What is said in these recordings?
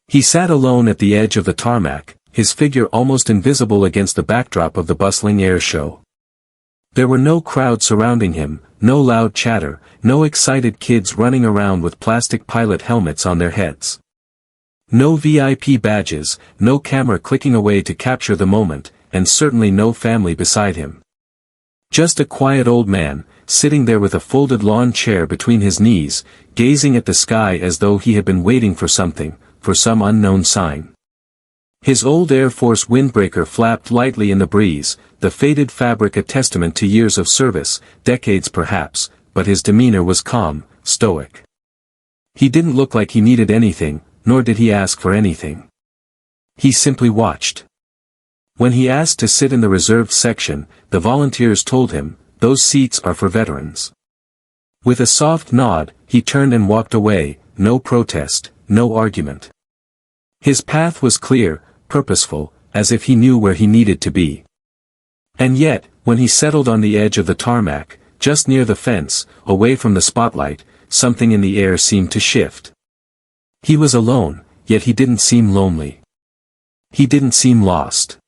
He sat alone at the edge of the tarmac, his figure almost invisible against the backdrop of the bustling air show. There were no crowds surrounding him, no loud chatter, no excited kids running around with plastic pilot helmets on their heads. No VIP badges, no camera clicking away to capture the moment, and certainly no family beside him. Just a quiet old man, sitting there with a folded lawn chair between his knees, gazing at the sky as though he had been waiting for something, for some unknown sign. His old Air Force windbreaker flapped lightly in the breeze, the faded fabric a testament to years of service, decades perhaps, but his demeanor was calm, stoic. He didn't look like he needed anything, nor did he ask for anything. He simply watched. When he asked to sit in the reserved section, the volunteers told him, "Those seats are for veterans." With a soft nod, he turned and walked away, no protest, no argument. His path was clear, purposeful, as if he knew where he needed to be. And yet, when he settled on the edge of the tarmac, just near the fence, away from the spotlight, something in the air seemed to shift. He was alone, yet he didn't seem lonely. He didn't seem lost.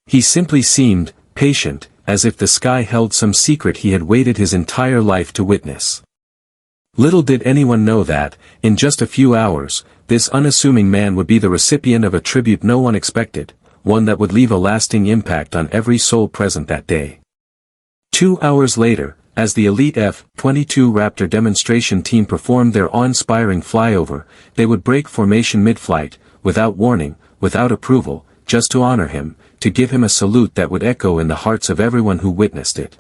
He simply seemed patient, as if the sky held some secret he had waited his entire life to witness. Little did anyone know that, in just a few hours, this unassuming man would be the recipient of a tribute no one expected, one that would leave a lasting impact on every soul present that day. 2 hours later, as the elite F-22 Raptor demonstration team performed their awe-inspiring flyover, they would break formation mid-flight, without warning, without approval, just to honor him, to give him a salute that would echo in the hearts of everyone who witnessed it.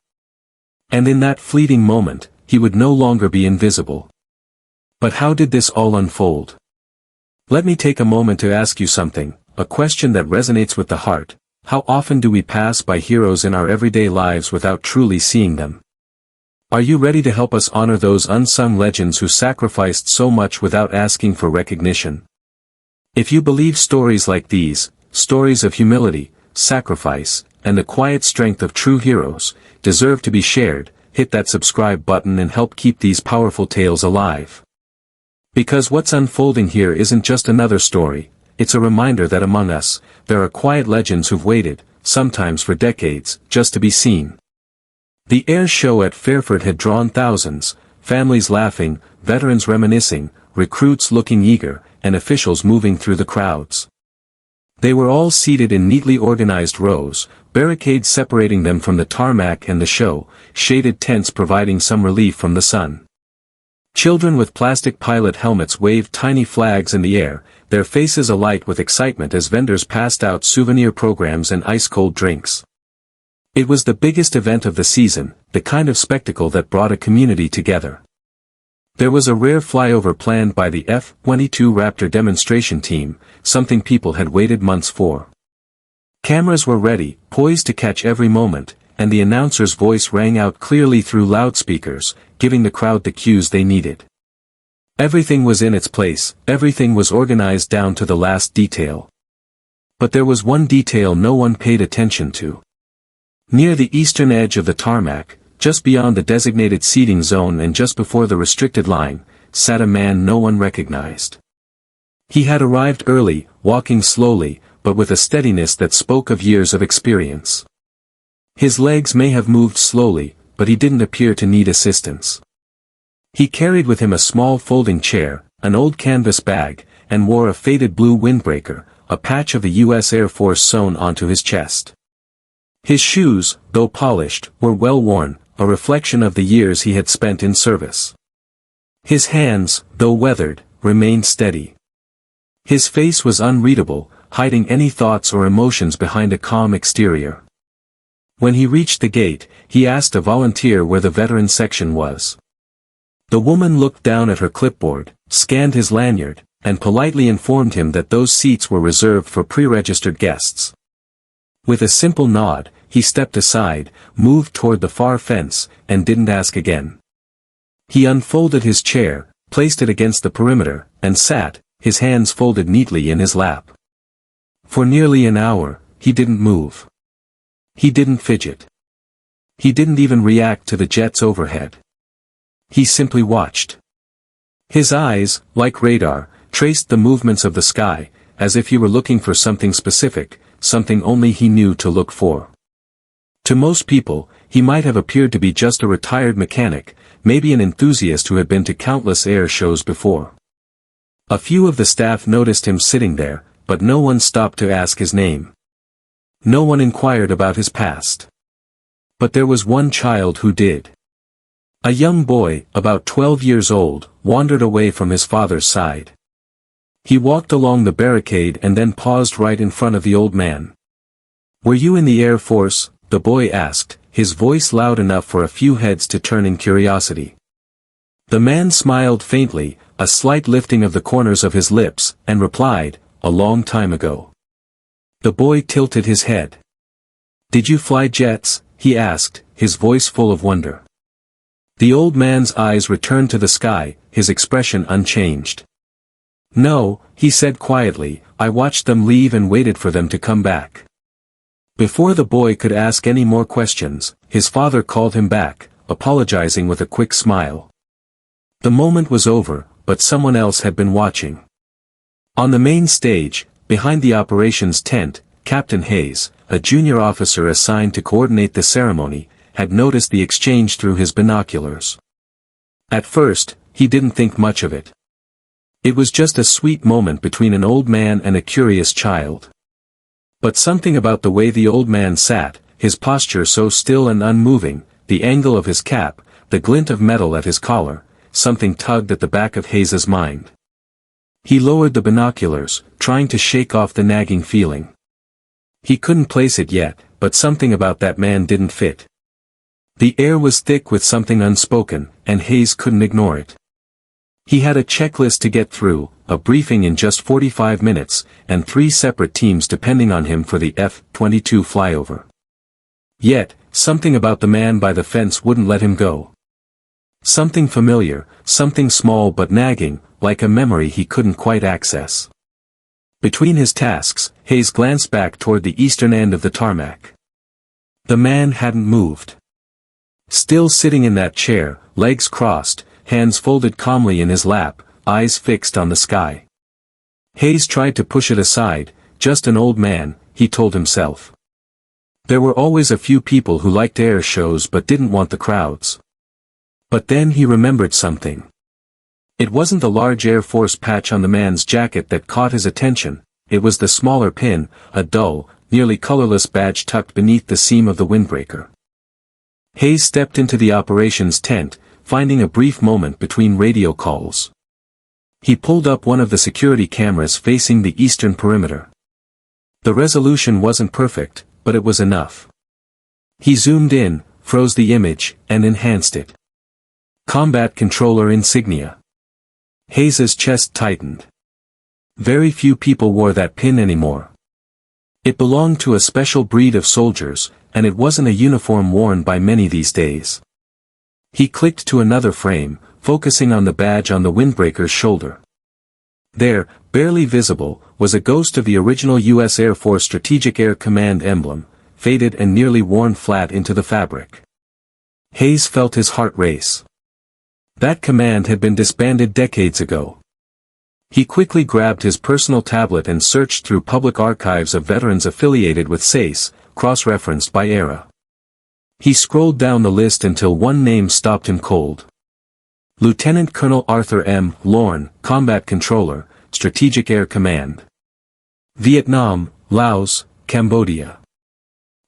And in that fleeting moment, he would no longer be invisible. But how did this all unfold? Let me take a moment to ask you something, a question that resonates with the heart. How often do we pass by heroes in our everyday lives without truly seeing them? Are you ready to help us honor those unsung legends who sacrificed so much without asking for recognition? If you believe stories like these, stories of humility, sacrifice, and the quiet strength of true heroes, deserve to be shared, hit that subscribe button and help keep these powerful tales alive. Because what's unfolding here isn't just another story, it's a reminder that among us, there are quiet legends who've waited, sometimes for decades, just to be seen. The air show at Fairford had drawn thousands, families laughing, veterans reminiscing, recruits looking eager, and officials moving through the crowds. They were all seated in neatly organized rows, barricades separating them from the tarmac and the show, shaded tents providing some relief from the sun. Children with plastic pilot helmets waved tiny flags in the air, their faces alight with excitement as vendors passed out souvenir programs and ice-cold drinks. It was the biggest event of the season, the kind of spectacle that brought a community together. There was a rare flyover planned by the F-22 Raptor demonstration team, something people had waited months for. Cameras were ready, poised to catch every moment, and the announcer's voice rang out clearly through loudspeakers, giving the crowd the cues they needed. Everything was in its place, everything was organized down to the last detail. But there was one detail no one paid attention to. Near the eastern edge of the tarmac, just beyond the designated seating zone and just before the restricted line, sat a man no one recognized. He had arrived early, walking slowly, but with a steadiness that spoke of years of experience. His legs may have moved slowly, but he didn't appear to need assistance. He carried with him a small folding chair, an old canvas bag, and wore a faded blue windbreaker, a patch of the U.S. Air Force sewn onto his chest. His shoes, though polished, were well worn, a reflection of the years he had spent in service. His hands, though weathered, remained steady. His face was unreadable, hiding any thoughts or emotions behind a calm exterior. When he reached the gate, he asked a volunteer where the veteran section was. The woman looked down at her clipboard, scanned his lanyard, and politely informed him that those seats were reserved for pre-registered guests. With a simple nod, he stepped aside, moved toward the far fence, and didn't ask again. He unfolded his chair, placed it against the perimeter, and sat, his hands folded neatly in his lap. For nearly an hour, he didn't move. He didn't fidget. He didn't even react to the jets overhead. He simply watched. His eyes, like radar, traced the movements of the sky, as if he were looking for something specific, something only he knew to look for. To most people, he might have appeared to be just a retired mechanic, maybe an enthusiast who had been to countless air shows before. A few of the staff noticed him sitting there, but no one stopped to ask his name. No one inquired about his past. But there was one child who did. A young boy, about 12 years old, wandered away from his father's side. He walked along the barricade and then paused right in front of the old man. "Were you in the Air Force?" the boy asked, his voice loud enough for a few heads to turn in curiosity. The man smiled faintly, a slight lifting of the corners of his lips, and replied, "A long time ago." The boy tilted his head. "Did you fly jets?" he asked, his voice full of wonder. The old man's eyes returned to the sky, his expression unchanged. "No," he said quietly, "I watched them leave and waited for them to come back." Before the boy could ask any more questions, his father called him back, apologizing with a quick smile. The moment was over, but someone else had been watching. On the main stage, behind the operations tent, Captain Hayes, a junior officer assigned to coordinate the ceremony, had noticed the exchange through his binoculars. At first, he didn't think much of it. It was just a sweet moment between an old man and a curious child. But something about the way the old man sat, his posture so still and unmoving, the angle of his cap, the glint of metal at his collar, something tugged at the back of Hayes's mind. He lowered the binoculars, trying to shake off the nagging feeling. He couldn't place it yet, but something about that man didn't fit. The air was thick with something unspoken, and Hayes couldn't ignore it. He had a checklist to get through, a briefing in just 45 minutes, and 3 separate teams depending on him for the F-22 flyover. Yet, something about the man by the fence wouldn't let him go. Something familiar, something small but nagging, like a memory he couldn't quite access. Between his tasks, Hayes glanced back toward the eastern end of the tarmac. The man hadn't moved. Still sitting in that chair, legs crossed, hands folded calmly in his lap, eyes fixed on the sky. Hayes tried to push it aside, just an old man, he told himself. There were always a few people who liked air shows but didn't want the crowds. But then he remembered something. It wasn't the large Air Force patch on the man's jacket that caught his attention, it was the smaller pin, a dull, nearly colorless badge tucked beneath the seam of the windbreaker. Hayes stepped into the operations tent, finding a brief moment between radio calls. He pulled up one of the security cameras facing the eastern perimeter. The resolution wasn't perfect, but it was enough. He zoomed in, froze the image, and enhanced it. Combat Controller Insignia. Hayes's chest tightened. Very few people wore that pin anymore. It belonged to a special breed of soldiers, and it wasn't a uniform worn by many these days. He clicked to another frame, focusing on the badge on the windbreaker's shoulder. There, barely visible, was a ghost of the original U.S. Air Force Strategic Air Command emblem, faded and nearly worn flat into the fabric. Hayes felt his heart race. That command had been disbanded decades ago. He quickly grabbed his personal tablet and searched through public archives of veterans affiliated with SACE, cross-referenced by era. He scrolled down the list until one name stopped him cold. Lieutenant Colonel Arthur M. Lorne, Combat Controller, Strategic Air Command. Vietnam, Laos, Cambodia.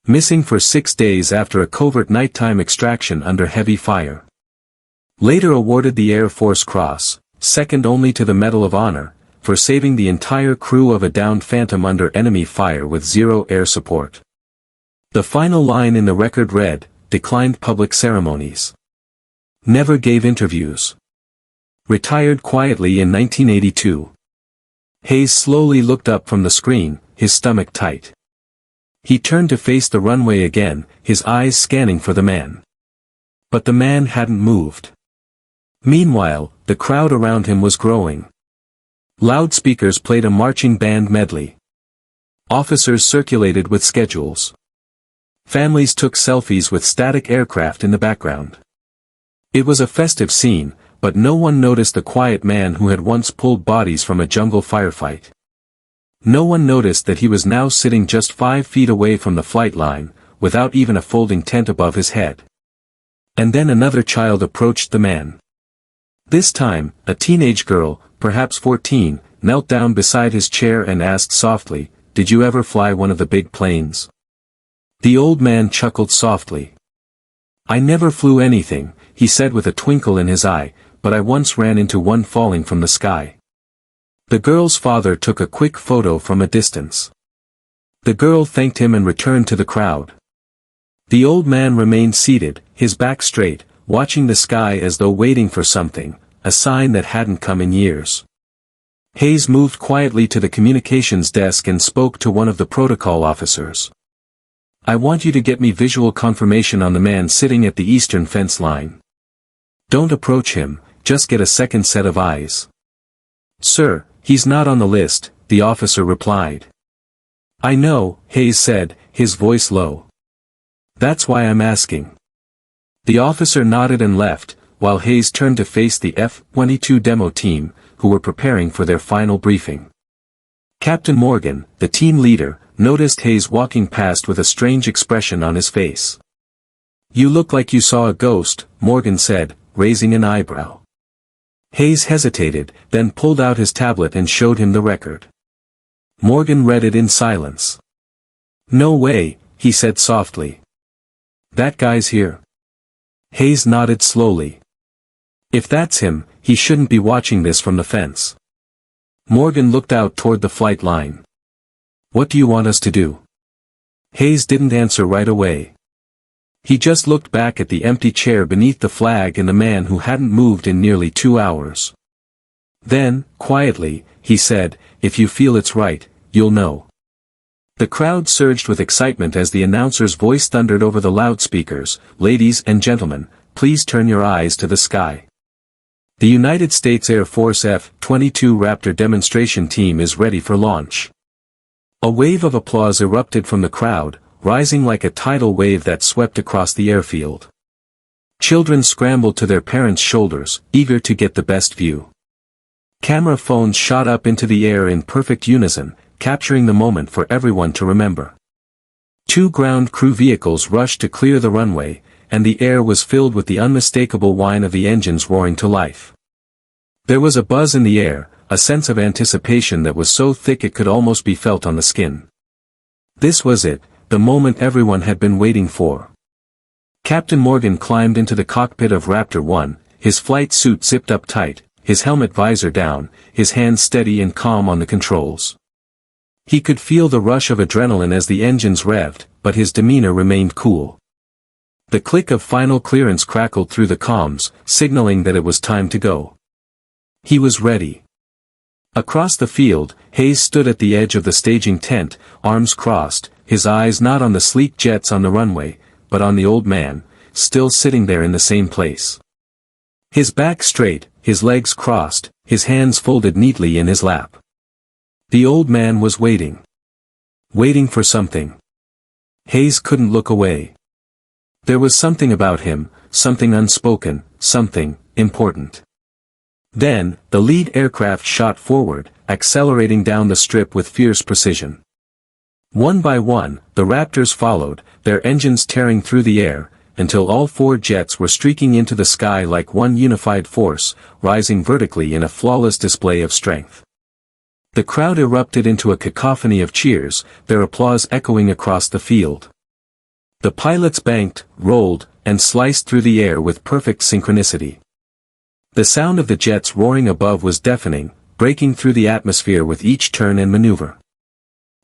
Missing for 6 days after a covert nighttime extraction under heavy fire. Later awarded the Air Force Cross, second only to the Medal of Honor, for saving the entire crew of a downed Phantom under enemy fire with zero air support. The final line in the record read, declined public ceremonies. Never gave interviews. Retired quietly in 1982. Hayes slowly looked up from the screen, his stomach tight. He turned to face the runway again, his eyes scanning for the man. But the man hadn't moved. Meanwhile, the crowd around him was growing. Loudspeakers played a marching band medley. Officers circulated with schedules. Families took selfies with static aircraft in the background. It was a festive scene, but no one noticed the quiet man who had once pulled bodies from a jungle firefight. No one noticed that he was now sitting just 5 feet away from the flight line, without even a folding tent above his head. And then another child approached the man. This time, a teenage girl, perhaps 14, knelt down beside his chair and asked softly, "Did you ever fly one of the big planes?" The old man chuckled softly. "I never flew anything," he said with a twinkle in his eye, "but I once ran into one falling from the sky." The girl's father took a quick photo from a distance. The girl thanked him and returned to the crowd. The old man remained seated, his back straight, watching the sky as though waiting for something, a sign that hadn't come in years. Hayes moved quietly to the communications desk and spoke to one of the protocol officers. "I want you to get me visual confirmation on the man sitting at the eastern fence line. Don't approach him, just get a second set of eyes." "Sir, he's not on the list," the officer replied. "I know," Hayes said, his voice low. "That's why I'm asking." The officer nodded and left, while Hayes turned to face the F-22 demo team, who were preparing for their final briefing. Captain Morgan, the team leader, noticed Hayes walking past with a strange expression on his face. "You look like you saw a ghost," Morgan said, raising an eyebrow. Hayes hesitated, then pulled out his tablet and showed him the record. Morgan read it in silence. "No way," he said softly. "That guy's here." Hayes nodded slowly. "If that's him, he shouldn't be watching this from the fence." Morgan looked out toward the flight line. "What do you want us to do?" Hayes didn't answer right away. He just looked back at the empty chair beneath the flag and the man who hadn't moved in nearly 2 hours. Then, quietly, he said, "If you feel it's right, you'll know." The crowd surged with excitement as the announcer's voice thundered over the loudspeakers, "Ladies and gentlemen, please turn your eyes to the sky. The United States Air Force F-22 Raptor demonstration team is ready for launch." A wave of applause erupted from the crowd, rising like a tidal wave that swept across the airfield. Children scrambled to their parents' shoulders, eager to get the best view. Camera phones shot up into the air in perfect unison, capturing the moment for everyone to remember. 2 ground crew vehicles rushed to clear the runway, and the air was filled with the unmistakable whine of the engines roaring to life. There was a buzz in the air, a sense of anticipation that was so thick it could almost be felt on the skin. This was it, the moment everyone had been waiting for. Captain Morgan climbed into the cockpit of Raptor 1, his flight suit zipped up tight, his helmet visor down, his hands steady and calm on the controls. He could feel the rush of adrenaline as the engines revved, but his demeanor remained cool. The click of final clearance crackled through the comms, signaling that it was time to go. He was ready. Across the field, Hayes stood at the edge of the staging tent, arms crossed, his eyes not on the sleek jets on the runway, but on the old man, still sitting there in the same place. His back straight, his legs crossed, his hands folded neatly in his lap. The old man was waiting. Waiting for something. Hayes couldn't look away. There was something about him, something unspoken, something important. Then, the lead aircraft shot forward, accelerating down the strip with fierce precision. One by one, the Raptors followed, their engines tearing through the air, until all 4 jets were streaking into the sky like one unified force, rising vertically in a flawless display of strength. The crowd erupted into a cacophony of cheers, their applause echoing across the field. The pilots banked, rolled, and sliced through the air with perfect synchronicity. The sound of the jets roaring above was deafening, breaking through the atmosphere with each turn and maneuver.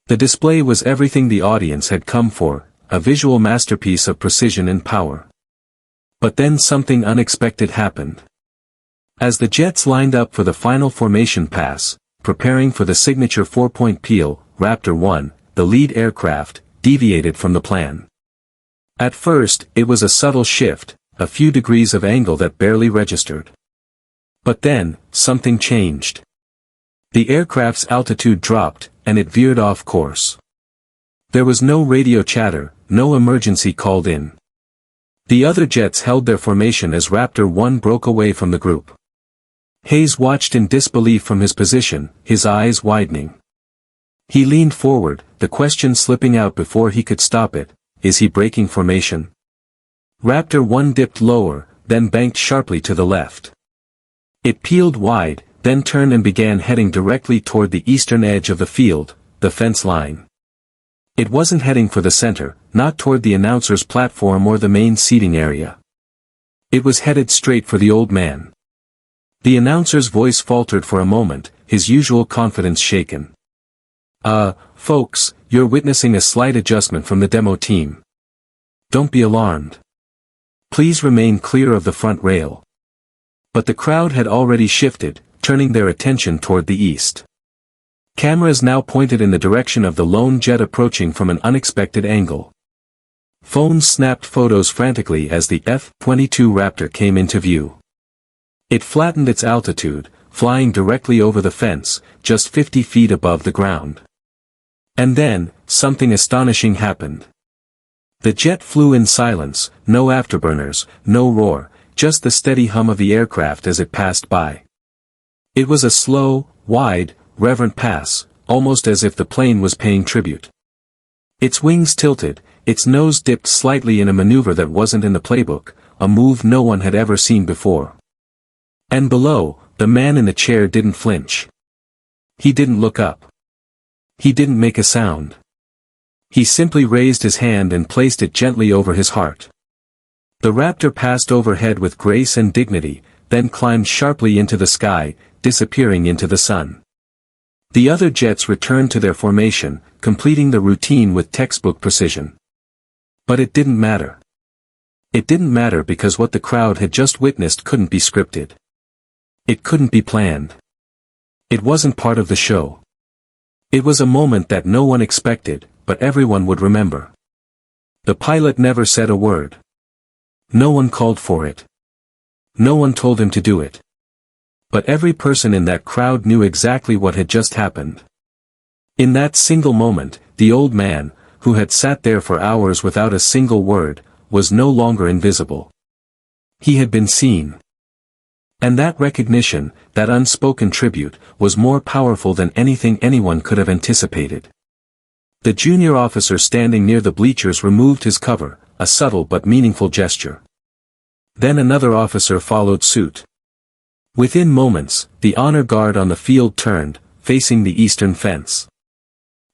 The display was everything the audience had come for, a visual masterpiece of precision and power. But then something unexpected happened. As the jets lined up for the final formation pass, preparing for the signature 4-point peel, Raptor 1, the lead aircraft, deviated from the plan. At first, it was a subtle shift, a few degrees of angle that barely registered. But then, something changed. The aircraft's altitude dropped, and it veered off course. There was no radio chatter, no emergency called in. The other jets held their formation as Raptor 1 broke away from the group. Hayes watched in disbelief from his position, his eyes widening. He leaned forward, the question slipping out before he could stop it: is he breaking formation? Raptor 1 dipped lower, then banked sharply to the left. It peeled wide, then turned and began heading directly toward the eastern edge of the field, the fence line. It wasn't heading for the center, not toward the announcer's platform or the main seating area. It was headed straight for the old man. The announcer's voice faltered for a moment, his usual confidence shaken. Folks, you're witnessing a slight adjustment from the demo team. Don't be alarmed. Please remain clear of the front rail. But the crowd had already shifted, turning their attention toward the east. Cameras now pointed in the direction of the lone jet approaching from an unexpected angle. Phones snapped photos frantically as the F-22 Raptor came into view. It flattened its altitude, flying directly over the fence, just 50 feet above the ground. And then, something astonishing happened. The jet flew in silence, no afterburners, no roar, just the steady hum of the aircraft as it passed by. It was a slow, wide, reverent pass, almost as if the plane was paying tribute. Its wings tilted, its nose dipped slightly in a maneuver that wasn't in the playbook, a move no one had ever seen before. And below, the man in the chair didn't flinch. He didn't look up. He didn't make a sound. He simply raised his hand and placed it gently over his heart. The Raptor passed overhead with grace and dignity, then climbed sharply into the sky, disappearing into the sun. The other jets returned to their formation, completing the routine with textbook precision. But it didn't matter. It didn't matter because what the crowd had just witnessed couldn't be scripted. It couldn't be planned. It wasn't part of the show. It was a moment that no one expected, but everyone would remember. The pilot never said a word. No one called for it. No one told him to do it. But every person in that crowd knew exactly what had just happened. In that single moment, the old man, who had sat there for hours without a single word, was no longer invisible. He had been seen. And that recognition, that unspoken tribute, was more powerful than anything anyone could have anticipated. The junior officer standing near the bleachers removed his cover, a subtle but meaningful gesture. Then another officer followed suit. Within moments, the honor guard on the field turned, facing the eastern fence.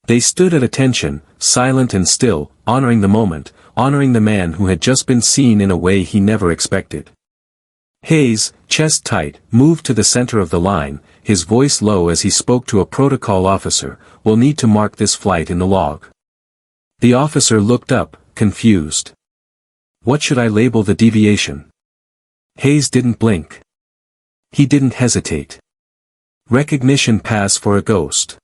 They stood at attention, silent and still, honoring the moment, honoring the man who had just been seen in a way he never expected. Hayes, chest tight, moved to the center of the line, his voice low as he spoke to a protocol officer. "We'll need to mark this flight in the log." The officer looked up, confused. "What should I label the deviation?" Hayes didn't blink. He didn't hesitate. Recognition pass for a ghost.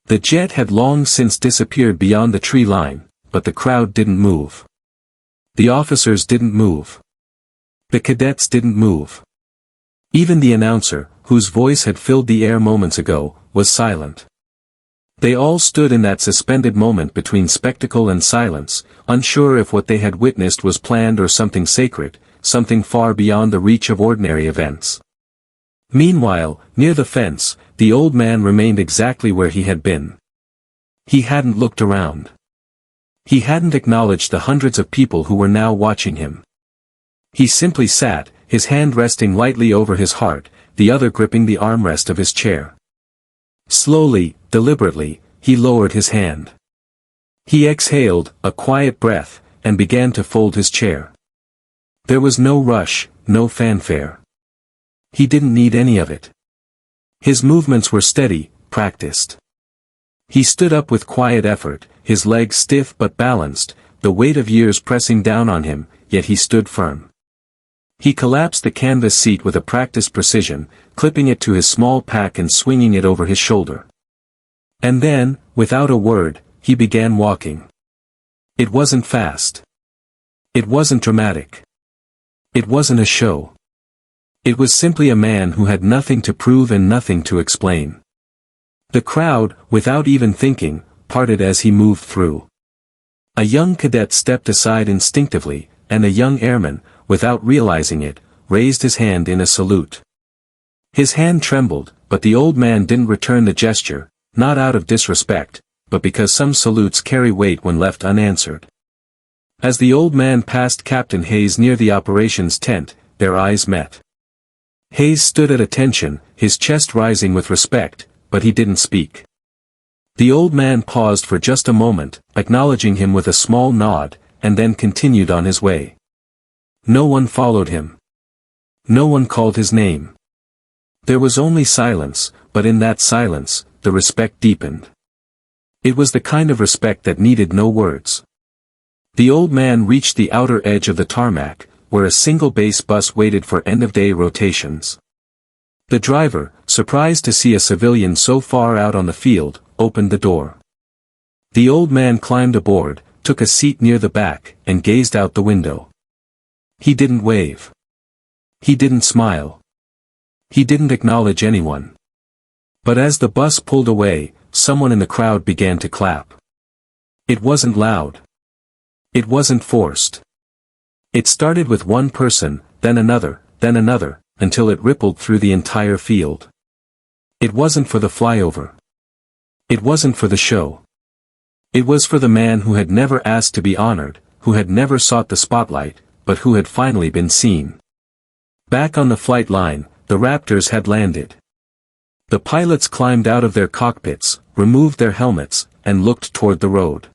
The jet had long since disappeared beyond the tree line, but the crowd didn't move. The officers didn't move. The cadets didn't move. Even the announcer, whose voice had filled the air moments ago, was silent. They all stood in that suspended moment between spectacle and silence, unsure if what they had witnessed was planned or something sacred, something far beyond the reach of ordinary events. Meanwhile, near the fence, the old man remained exactly where he had been. He hadn't looked around. He hadn't acknowledged the hundreds of people who were now watching him. He simply sat, his hand resting lightly over his heart, the other gripping the armrest of his chair. Slowly, deliberately, he lowered his hand. He exhaled, a quiet breath, and began to fold his chair. There was no rush, no fanfare. He didn't need any of it. His movements were steady, practiced. He stood up with quiet effort, his legs stiff but balanced, the weight of years pressing down on him, yet he stood firm. He collapsed the canvas seat with a practiced precision, clipping it to his small pack and swinging it over his shoulder. And then, without a word, he began walking. It wasn't fast. It wasn't dramatic. It wasn't a show. It was simply a man who had nothing to prove and nothing to explain. The crowd, without even thinking, parted as he moved through. A young cadet stepped aside instinctively, and a young airman, without realizing it, raised his hand in a salute. His hand trembled, but the old man didn't return the gesture, not out of disrespect, but because some salutes carry weight when left unanswered. As the old man passed Captain Hayes near the operations tent, their eyes met. Hayes stood at attention, his chest rising with respect, but he didn't speak. The old man paused for just a moment, acknowledging him with a small nod, and then continued on his way. No one followed him. No one called his name. There was only silence, but in that silence, the respect deepened. It was the kind of respect that needed no words. The old man reached the outer edge of the tarmac, where a single base bus waited for end-of-day rotations. The driver, surprised to see a civilian so far out on the field, opened the door. The old man climbed aboard, took a seat near the back, and gazed out the window. He didn't wave. He didn't smile. He didn't acknowledge anyone. But as the bus pulled away, someone in the crowd began to clap. It wasn't loud. It wasn't forced. It started with one person, then another, until it rippled through the entire field. It wasn't for the flyover. It wasn't for the show. It was for the man who had never asked to be honored, who had never sought the spotlight, but who had finally been seen. Back on the flight line, the Raptors had landed. The pilots climbed out of their cockpits, removed their helmets, and looked toward the road.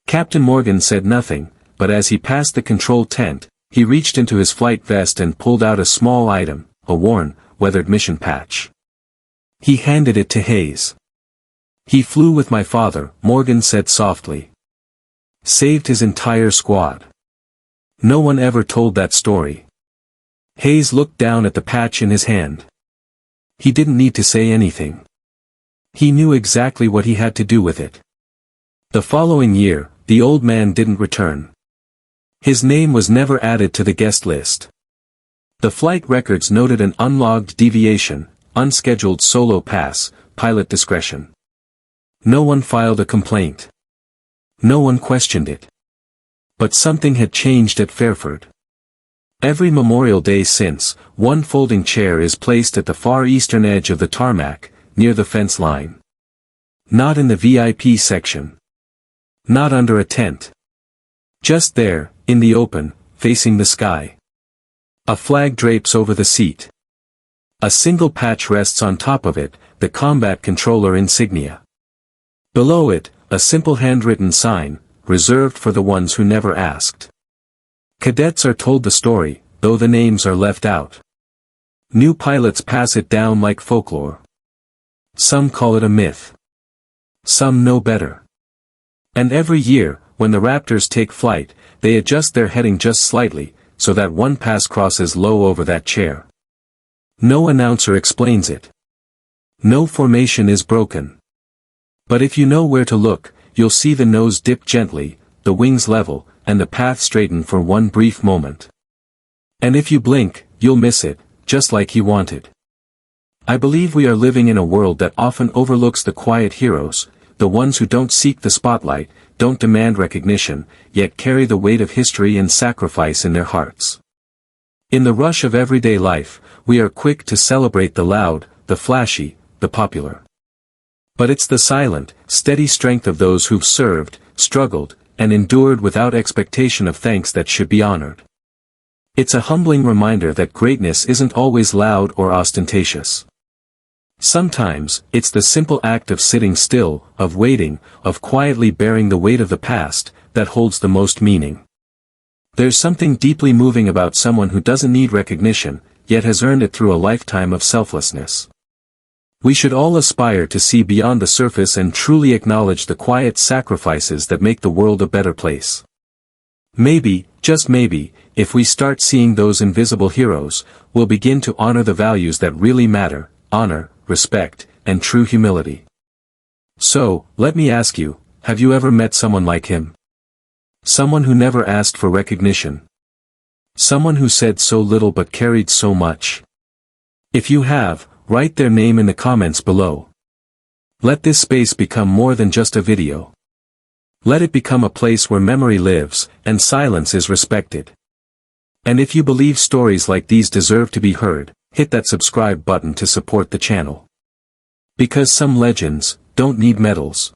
Captain Morgan said nothing, but as he passed the control tent, he reached into his flight vest and pulled out a small item, a worn, weathered mission patch. He handed it to Hayes. "He flew with my father," Morgan said softly. "Saved his entire squad. No one ever told that story." Hayes looked down at the patch in his hand. He didn't need to say anything. He knew exactly what he had to do with it. The following year, the old man didn't return. His name was never added to the guest list. The flight records noted an unlogged deviation, unscheduled solo pass, pilot discretion. No one filed a complaint. No one questioned it. But something had changed at Fairford. Every Memorial Day since, one folding chair is placed at the far eastern edge of the tarmac, near the fence line. Not in the VIP section. Not under a tent. Just there, in the open, facing the sky. A flag drapes over the seat. A single patch rests on top of it, the combat controller insignia. Below it, a simple handwritten sign, reserved for the ones who never asked. Cadets are told the story, though the names are left out. New pilots pass it down like folklore. Some call it a myth. Some know better. And every year, when the Raptors take flight, they adjust their heading just slightly, so that one pass crosses low over that chair. No announcer explains it. No formation is broken. But if you know where to look, you'll see the nose dip gently, the wings level, and the path straighten for one brief moment. And if you blink, you'll miss it, just like he wanted. I believe we are living in a world that often overlooks the quiet heroes, the ones who don't seek the spotlight, don't demand recognition, yet carry the weight of history and sacrifice in their hearts. In the rush of everyday life, we are quick to celebrate the loud, the flashy, the popular. But it's the silent, steady strength of those who've served, struggled, and endured without expectation of thanks that should be honored. It's a humbling reminder that greatness isn't always loud or ostentatious. Sometimes, it's the simple act of sitting still, of waiting, of quietly bearing the weight of the past, that holds the most meaning. There's something deeply moving about someone who doesn't need recognition, yet has earned it through a lifetime of selflessness. We should all aspire to see beyond the surface and truly acknowledge the quiet sacrifices that make the world a better place. Maybe, just maybe, if we start seeing those invisible heroes, we'll begin to honor the values that really matter: honor, respect, and true humility. So, let me ask you, have you ever met someone like him? Someone who never asked for recognition. Someone who said so little but carried so much. If you have, write their name in the comments below. Let this space become more than just a video. Let it become a place where memory lives, and silence is respected. And if you believe stories like these deserve to be heard, hit that subscribe button to support the channel. Because some legends don't need medals.